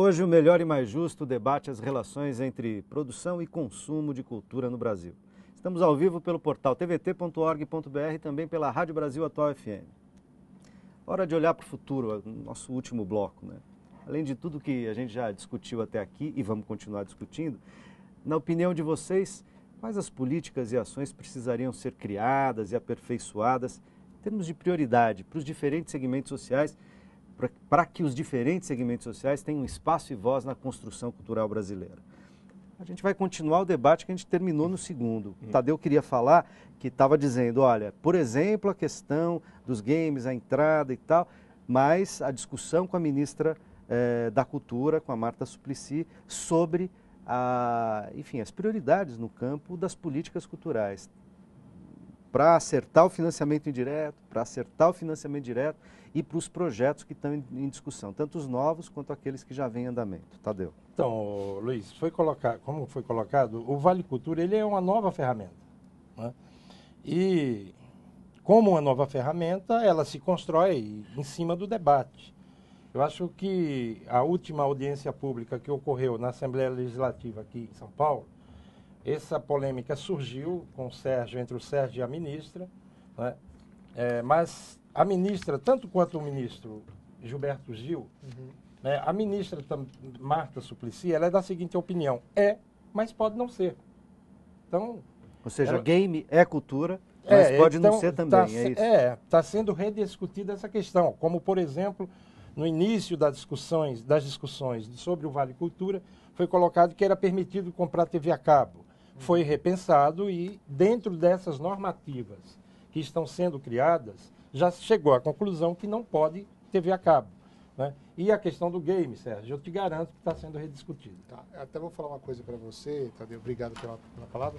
Hoje, o melhor e mais justo debate as relações entre produção e consumo de cultura no Brasil. Estamos ao vivo pelo portal tvt.org.br e também pela Rádio Brasil Atual FM. Hora de olhar para o futuro, nosso último bloco, né? Além de tudo que a gente já discutiu até aqui e vamos continuar discutindo, na opinião de vocês, quais as políticas e ações precisariam ser criadas e aperfeiçoadas em termos de prioridade para os diferentes segmentos sociais, para que os diferentes segmentos sociais tenham espaço e voz na construção cultural brasileira? A gente vai continuar o debate que a gente terminou no segundo. O Tadeu queria falar que estava dizendo, olha, por exemplo, a questão dos games, a entrada e tal, mas a discussão com a ministra da Cultura, com a Marta Suplicy, sobre enfim, as prioridades no campo das políticas culturais, para acertar o financiamento indireto, para acertar o financiamento direto e para os projetos que estão em discussão, tanto os novos quanto aqueles que já vêm em andamento. Tadeu. Então, Luiz, como foi colocado, o Vale Cultura ele é uma nova ferramenta, né? E, como uma nova ferramenta, ela se constrói em cima do debate. Eu acho que a última audiência pública que ocorreu na Assembleia Legislativa aqui em São Paulo, essa polêmica surgiu entre o Sérgio e a ministra, né? Mas a ministra, tanto quanto o ministro Gilberto Gil, né, a ministra Marta Suplicy, ela é da seguinte opinião: mas pode não ser. Então, ou seja, game é cultura, mas pode então, não ser também, é isso? Está sendo rediscutida essa questão, como, por exemplo, no início das discussões sobre o Vale Cultura, foi colocado que era permitido comprar TV a cabo. Foi repensado e, dentro dessas normativas que estão sendo criadas, já chegou à conclusão que não pode TV a cabo, né? E a questão do game, Sérgio, eu te garanto que está sendo rediscutido. Tá, até vou falar uma coisa para você, Tadeu, obrigado pela palavra.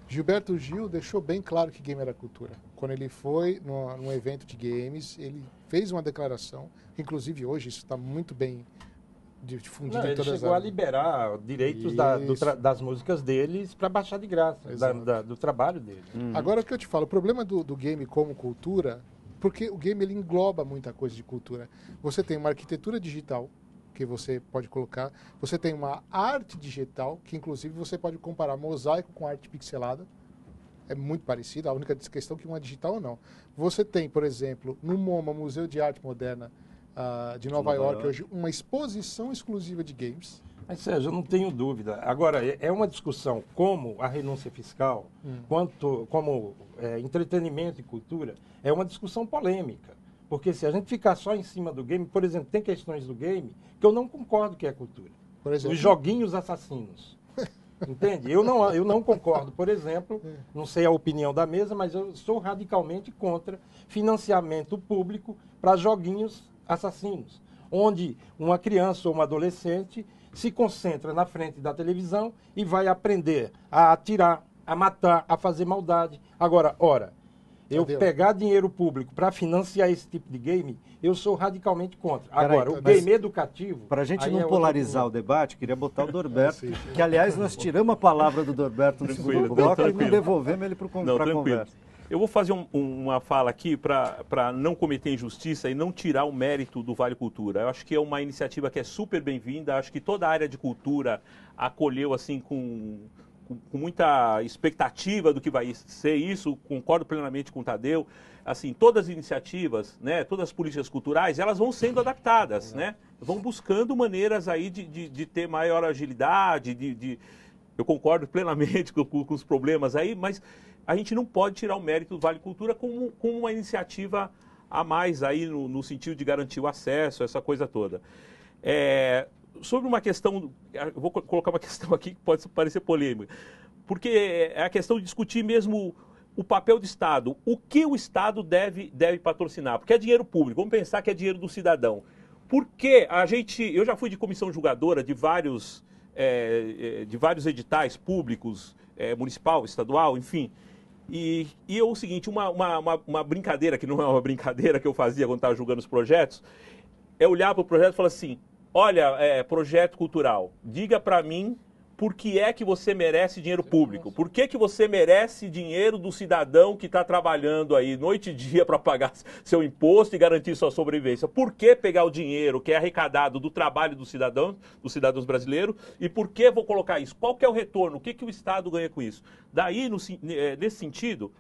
Gilberto Gil deixou bem claro que game era cultura. Quando ele foi num evento de games, ele fez uma declaração, que inclusive hoje isso está muito bem difundido em todas as áreas. Ele chegou a liberar direitos das músicas deles para baixar de graça, do trabalho dele. Agora o que eu te falo, o problema do game como cultura, porque o game ele engloba muita coisa de cultura. Você tem uma arquitetura digital, que você pode colocar, você tem uma arte digital, que inclusive você pode comparar mosaico com arte pixelada, é muito parecido, a única questão é que uma é digital ou não. Você tem, por exemplo, no MoMA, Museu de Arte Moderna de Nova York, hoje, uma exposição exclusiva de games. Mas, Sérgio, eu não tenho dúvida. Agora, é uma discussão como a renúncia fiscal, como entretenimento e cultura, é uma discussão polêmica. Porque se a gente ficar só em cima do game, por exemplo, tem questões do game que eu não concordo que é cultura. Por exemplo? Os joguinhos assassinos. Entende? Eu não concordo, por exemplo, não sei a opinião da mesa, mas eu sou radicalmente contra financiamento público para joguinhos assassinos, onde uma criança ou um adolescente se concentra na frente da televisão e vai aprender a atirar, a matar, a fazer maldade. Agora, eu pegar dinheiro público para financiar esse tipo de game, eu sou radicalmente contra. Agora, o game educativo... Para a gente não polarizar o debate, queria botar o Dorberto, que aliás nós tiramos a palavra do Dorberto no segundo bloco e não devolvemos ele para a conversa. Eu vou fazer uma fala aqui para não cometer injustiça e não tirar o mérito do Vale Cultura. Eu acho que é uma iniciativa que é super bem-vinda, acho que toda a área de cultura acolheu assim com muita expectativa do que vai ser isso, concordo plenamente com o Tadeu. Assim, todas as iniciativas, né, todas as políticas culturais, elas vão sendo adaptadas, né? Vão buscando maneiras aí de ter maior agilidade, eu concordo plenamente com os problemas aí, mas a gente não pode tirar o mérito do Vale Cultura como uma iniciativa a mais aí no sentido de garantir o acesso, essa coisa toda. Sobre uma questão, eu vou colocar uma questão aqui que pode parecer polêmica, porque é a questão de discutir mesmo o papel do Estado. O que o Estado deve patrocinar? Porque é dinheiro público, vamos pensar que é dinheiro do cidadão. Por que eu já fui de comissão julgadora de vários editais públicos, municipal, estadual, enfim. E o seguinte, uma brincadeira, que não é uma brincadeira que eu fazia quando estava julgando os projetos, é olhar para o projeto e falar assim, olha, projeto cultural, diga para mim por que é que você merece dinheiro público. Por que você merece dinheiro do cidadão que está trabalhando aí noite e dia para pagar seu imposto e garantir sua sobrevivência. Por que pegar o dinheiro que é arrecadado do trabalho dos cidadãos brasileiros, e por que vou colocar isso? Qual que é o retorno? O que o Estado ganha com isso? Daí, nesse sentido,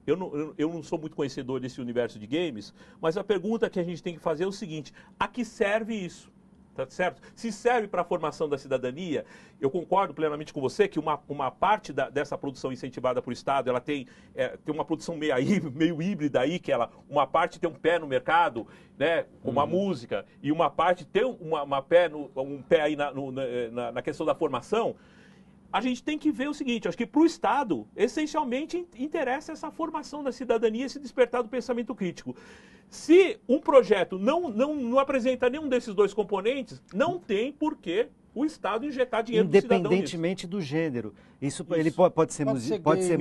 eu não sou muito conhecedor desse universo de games, mas a pergunta que a gente tem que fazer é o seguinte: a que serve isso? Tá certo? Se serve para a formação da cidadania, eu concordo plenamente com você que uma parte dessa produção incentivada por Estado, ela tem uma produção meio híbrida aí, que uma parte tem um pé no mercado, né, como a música, e uma parte tem um pé aí na questão da formação. A gente tem que ver o seguinte: acho que para o Estado, essencialmente, interessa essa formação da cidadania, esse despertar do pensamento crítico. Se um projeto não apresenta nenhum desses dois componentes, não tem por que o Estado injetar dinheiro do cidadão nisso. Independentemente do gênero. Isso. Ele pode ser música, pode ser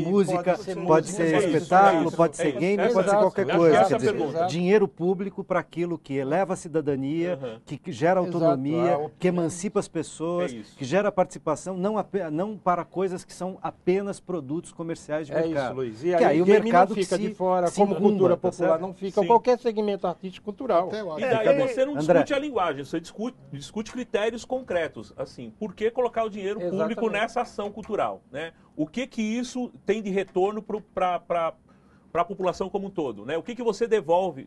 espetáculo, pode ser game, pode ser qualquer coisa. Quer dizer, dinheiro público para aquilo que eleva a cidadania, que gera autonomia, que emancipa as pessoas, que gera participação, não para coisas que são apenas produtos comerciais de mercado. É isso, Luiz. E aí o mercado não fica de fora, como cultura popular não fica, qualquer segmento artístico cultural. E daí você não discute a linguagem, você discute critérios concretos. Assim, por que colocar o dinheiro público nessa ação cultural? Né? O que isso tem de retorno para a população como um todo? Né? O que você devolve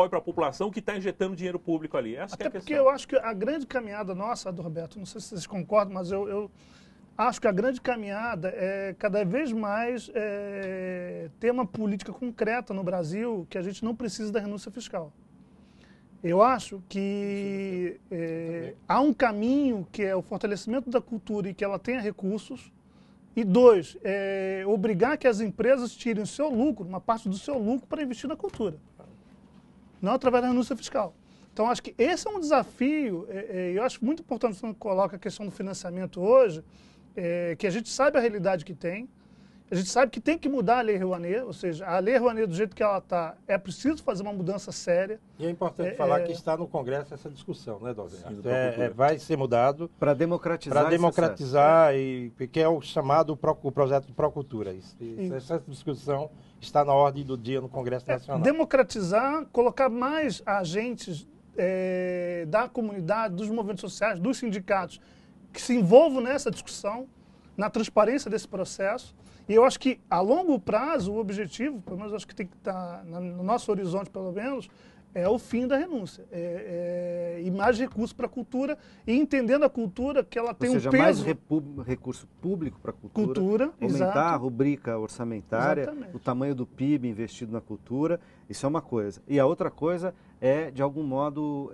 para a população que está injetando dinheiro público ali? Essa Até é a porque questão. eu acho que a grande caminhada nossa, Adalberto, não sei se vocês concordam, mas eu acho que a grande caminhada é cada vez mais ter uma política concreta no Brasil que a gente não precisa da renúncia fiscal. Eu acho que há um caminho que é o fortalecimento da cultura e que ela tenha recursos. E dois, obrigar que as empresas tirem o seu lucro, uma parte do seu lucro, para investir na cultura. Não através da renúncia fiscal. Então, acho que esse é um desafio, eu acho muito importante quando coloca a questão do financiamento hoje, que a gente sabe a realidade que tem, a gente sabe que tem que mudar a Lei Rouanet, ou seja, a Lei Rouanet do jeito que ela está, é preciso fazer uma mudança séria. E é importante falar que está no Congresso essa discussão, né, Dalberto? Vai ser mudado para democratizar, que é o chamado o projeto de Procultura. Essa discussão está na ordem do dia no Congresso Nacional. Democratizar, colocar mais agentes da comunidade, dos movimentos sociais, dos sindicatos, que se envolvam nessa discussão, na transparência desse processo. E eu acho que, a longo prazo, o objetivo, pelo menos acho que tem que estar no nosso horizonte, pelo menos, é o fim da renúncia. E mais recursos para a cultura, e entendendo a cultura que ela tem um peso... mais recurso público para a cultura, aumentar a rubrica orçamentária, o tamanho do PIB investido na cultura, isso é uma coisa. E a outra coisa é, de algum modo,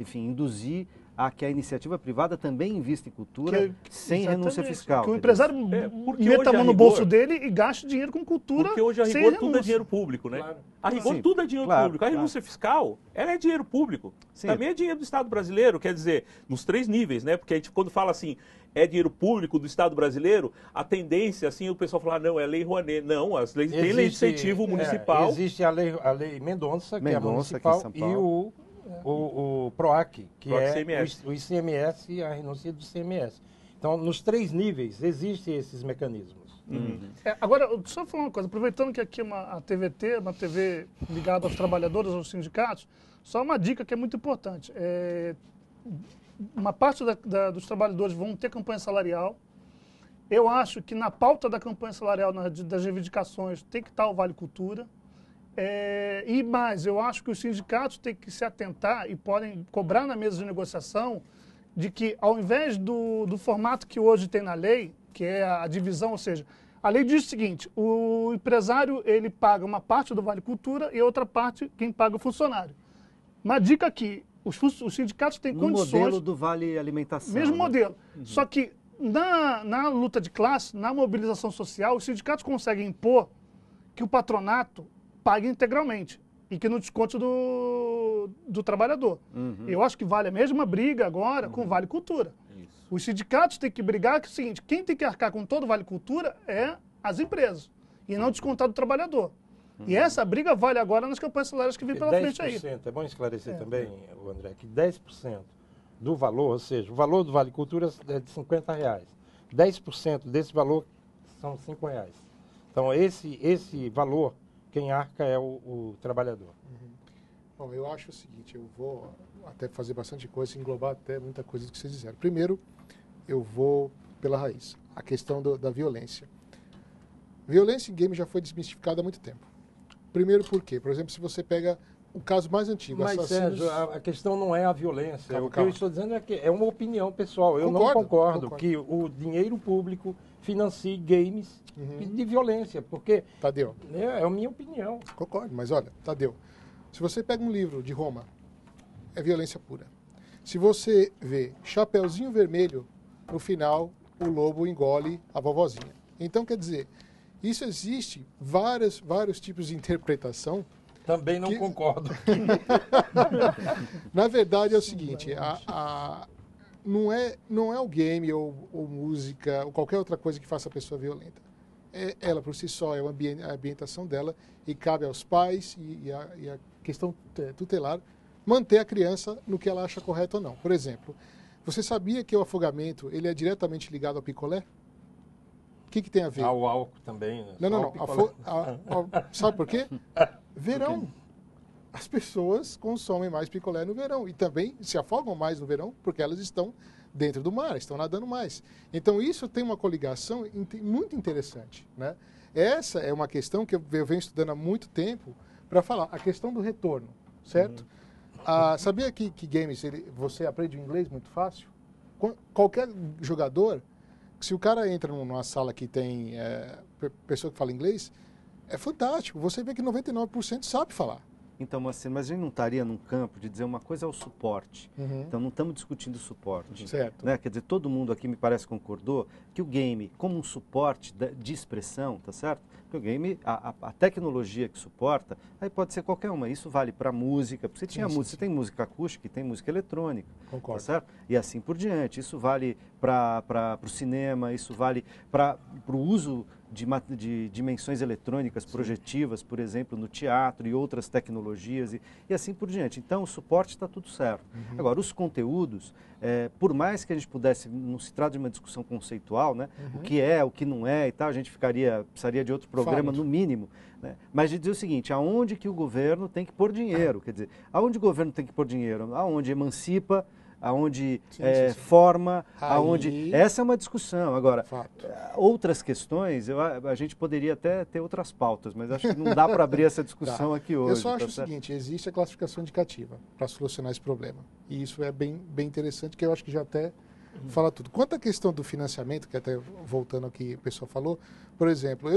enfim, induzir a que a iniciativa privada também invista em cultura sem renúncia fiscal. Que o empresário meta a mão no bolso dele e gaste dinheiro com cultura. Porque hoje a rigor tudo é dinheiro público, né? Claro. A rigor tudo é dinheiro público. A renúncia fiscal, ela é dinheiro público. Sim. Também é dinheiro do Estado brasileiro, quer dizer, nos 3 níveis, né? Porque a gente, quando fala assim, é dinheiro público do Estado brasileiro, a tendência, assim, o pessoal fala, não, é lei Rouanet. Não, as leis tem lei de incentivo municipal. Existe a lei Mendonça, que é municipal, e o PROAC, que o ICMS e a renúncia do ICMS. Então, nos 3 níveis, existem esses mecanismos. Agora, só falar uma coisa, aproveitando que aqui a TVT, uma TV ligada aos trabalhadores, aos sindicatos, só uma dica que é muito importante. Uma parte dos trabalhadores vão ter campanha salarial. Eu acho que na pauta da campanha salarial, das reivindicações, tem que estar o Vale Cultura. E mais, eu acho que os sindicatos têm que se atentar e podem cobrar na mesa de negociação de que, ao invés do formato que hoje tem na lei, que é a divisão, ou seja, a lei diz o seguinte: o empresário ele paga uma parte do Vale Cultura e outra parte quem paga o funcionário. Uma dica aqui, os sindicatos têm condições... No modelo do Vale Alimentação. Mesmo modelo. Só que na luta de classe, na mobilização social, os sindicatos conseguem impor que o patronato pague integralmente e que não desconte do trabalhador. Eu acho que vale a mesma briga agora com o Vale Cultura. Isso. Os sindicatos têm que brigar que é o seguinte: quem tem que arcar com todo o Vale Cultura é as empresas e não descontar do trabalhador. E essa briga vale agora nas campanhas salariais que vem pela frente aí. É bom esclarecer também, André, que 10% do valor, ou seja, o valor do Vale Cultura é de R$50. 10% desse valor são R$5. Então, esse valor, quem arca é o trabalhador. Bom, eu acho o seguinte, eu vou até fazer bastante coisa, englobar até muita coisa do que vocês disseram. Primeiro, eu vou pela raiz, a questão da violência. Violência em game já foi desmistificada há muito tempo. Primeiro por quê? Por exemplo, se você pega o caso mais antigo, Mas, assassinos... Sérgio, a questão não é a violência. Calma, o que calma. eu estou dizendo é que é uma opinião pessoal. Eu não concordo que o dinheiro público financie games de violência, porque Tadeu. é a minha opinião. Concordo, mas olha, Tadeu, se você pega um livro de Roma, é violência pura. Se você vê Chapeuzinho Vermelho, no final o lobo engole a vovozinha. Então, quer dizer, isso existe vários tipos de interpretação. Também não concordo. Na verdade é o seguinte, não é o game ou música ou qualquer outra coisa que faça a pessoa violenta. Ela por si só, é a ambientação dela e cabe aos pais e a questão tutelar manter a criança no que ela acha correto ou não. Por exemplo, você sabia que o afogamento ele é diretamente ligado ao picolé? O que tem a ver? Ao álcool também. Né? Não. Sabe por quê? Verão. As pessoas consomem mais picolé no verão e também se afogam mais no verão porque elas estão dentro do mar, estão nadando mais. Então isso tem uma coligação muito interessante, né? Essa é uma questão que eu venho estudando há muito tempo para falar, a questão do retorno, certo? Sabia que games você aprende o inglês muito fácil? Qualquer jogador, se o cara entra numa sala que tem pessoa que fala inglês, é fantástico. Você vê que 99% sabe falar. Então, assim, mas a gente não estaria num campo de dizer uma coisa é o suporte. Então, não estamos discutindo suporte. Certo. Né? Quer dizer, todo mundo aqui me parece concordou que o game, como um suporte de expressão, tá certo? Porque o game, a tecnologia que suporta, aí pode ser qualquer uma. Isso vale para música, porque você tem música acústica e tem música eletrônica. Concordo. Tá certo? E assim por diante. Isso vale para o cinema, isso vale para o uso de dimensões eletrônicas projetivas, por exemplo, no teatro e outras tecnologias e assim por diante. Então, o suporte está tudo certo. Agora, os conteúdos, por mais que a gente pudesse, não se trata de uma discussão conceitual, né? O que é, o que não é e tal, a gente precisaria de outro programa, no mínimo. Né? Mas de dizer o seguinte, aonde que o governo tem que pôr dinheiro? Quer dizer, aonde o governo tem que pôr dinheiro? Aonde emancipa, aonde forma, aonde... Essa é uma discussão. Agora, outras questões, a gente poderia até ter outras pautas, mas acho que não dá para abrir essa discussão aqui hoje. Eu só acho o seguinte, existe a classificação indicativa para solucionar esse problema. E isso é bem interessante, que eu acho que já até fala tudo. Quanto à questão do financiamento, que até voltando ao que o pessoal falou, por exemplo,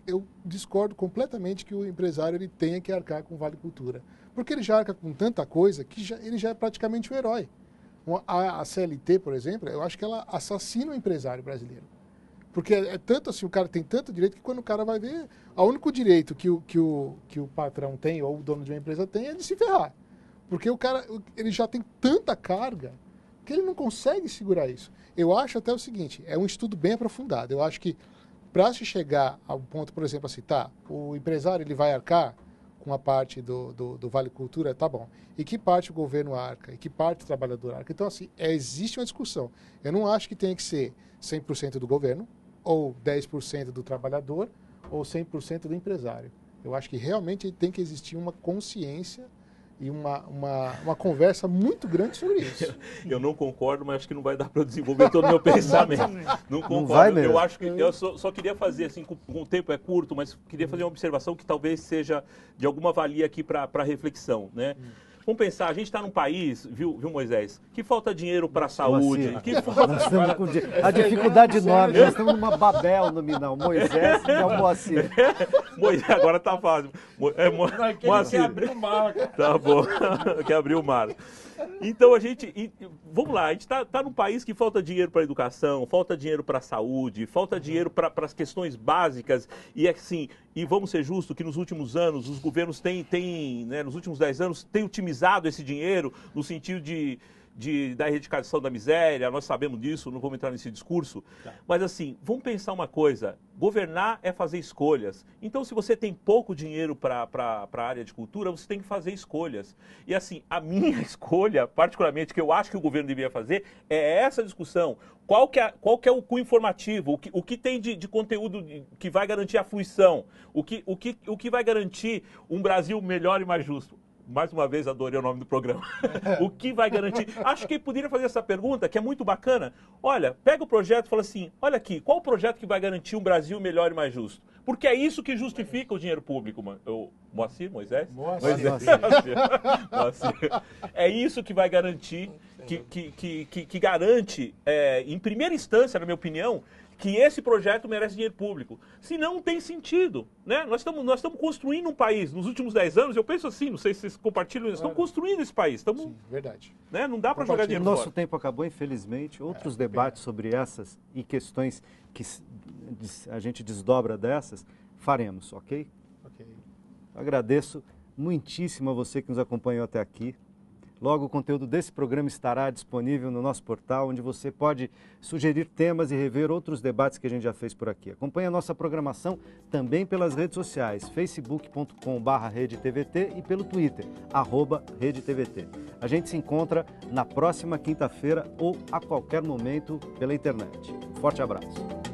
eu discordo completamente que o empresário ele tenha que arcar com o Vale Cultura. Porque ele já arca com tanta coisa que ele já é praticamente um herói. A CLT, por exemplo, eu acho que ela assassina o empresário brasileiro. Porque é tanto assim, o cara tem tanto direito que quando o cara vai ver, o único direito que o patrão tem, ou o dono de uma empresa tem, é de se ferrar. Porque o cara, ele já tem tanta carga que ele não consegue segurar isso. Eu acho até o seguinte, é um estudo bem aprofundado. Eu acho que para se chegar ao ponto, por exemplo, assim, o empresário ele vai arcar com a parte do Vale Cultura, tá bom. E que parte o governo arca? E que parte o trabalhador arca? Então, assim, existe uma discussão. Eu não acho que tenha que ser 100% do governo, ou 10% do trabalhador, ou 100% do empresário. Eu acho que realmente tem que existir uma consciência e uma conversa muito grande sobre isso. Eu não concordo, mas acho que não vai dar para desenvolver todo o meu pensamento. Não concordo. Não vai mesmo. Eu acho que eu só queria fazer, assim, com o tempo é curto, mas queria fazer uma observação que talvez seja de alguma valia aqui para reflexão, né? Vamos pensar, a gente está num país, viu, Moisés, que falta dinheiro para a saúde. Nós estamos com a dificuldade enorme, nós estamos numa Babel nominal. Moisés e o Moacir. Moisés, agora tá fácil. Moacir. Quer abrir o mar. Tá bom, quer abrir o mar. Então vamos lá, a gente está num país que falta dinheiro para a educação, falta dinheiro para a saúde, falta dinheiro para as questões básicas e assim, e vamos ser justos que nos últimos anos os governos têm né, nos últimos 10 anos, têm otimizado esse dinheiro no sentido de da erradicação da miséria, nós sabemos disso, não vamos entrar nesse discurso. Mas assim, vamos pensar uma coisa, governar é fazer escolhas. Então, se você tem pouco dinheiro para a área de cultura, você tem que fazer escolhas. E assim, a minha escolha, particularmente, que eu acho que o governo deveria fazer, é essa discussão. Qual que é o cunho informativo? O que tem de conteúdo que vai garantir a fruição? O que vai garantir um Brasil melhor e mais justo? Mais uma vez, adorei o nome do programa. O que vai garantir? Acho que poderia fazer essa pergunta, que é muito bacana. Olha, pega o projeto e fala assim, olha aqui, qual o projeto que vai garantir um Brasil melhor e mais justo? Porque é isso que justifica o dinheiro público. Moacir, Moisés? Moacir. É isso que vai garantir, que garante, em primeira instância, na minha opinião, que esse projeto merece dinheiro público. Senão não tem sentido. Né? Nós estamos construindo um país. Nos últimos 10 anos, eu penso assim, não sei se vocês compartilham, nós estamos construindo esse país. Sim, verdade. Né? Não dá para jogar dinheiro fora. Nosso tempo acabou, infelizmente. Outros debates sobre essas e questões que a gente desdobra dessas, faremos, ok? Ok. Agradeço muitíssimo a você que nos acompanhou até aqui. Logo, o conteúdo desse programa estará disponível no nosso portal, onde você pode sugerir temas e rever outros debates que a gente já fez por aqui. Acompanhe a nossa programação também pelas redes sociais, facebook.com/RedeTVT e pelo Twitter, @RedeTVT. A gente se encontra na próxima quinta-feira ou a qualquer momento pela internet. Forte abraço.